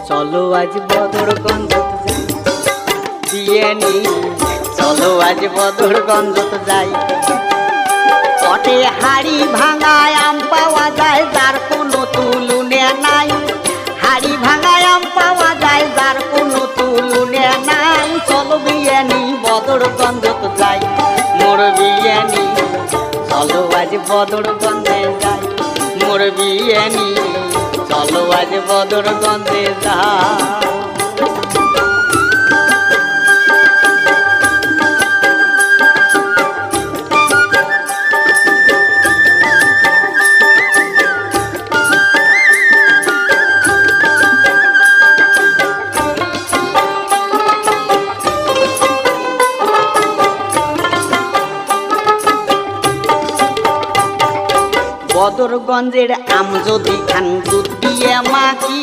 চলো আজ বদরগঞ্জ বিয়েনি, চলো আজ বদরগঞ্জ যাই। পটে হাড়ি ভাঙায় আম পাওয়া যায়, যার কোনো তুলনে নাই। হাড়ি ভাঙায় আম পাওয়া যায়, যার কোনো তুলনে নাই। চলো বিয়েনি বদরগঞ্জ যাই, মোর বিয়েনি চলো আজ বদরগঞ্জে যাই। মোর বিয়েনি চলো আজ বদরগঞ্জে যাই। বদরগঞ্জের আম যদি খান দুধ দিয়ে মাখি,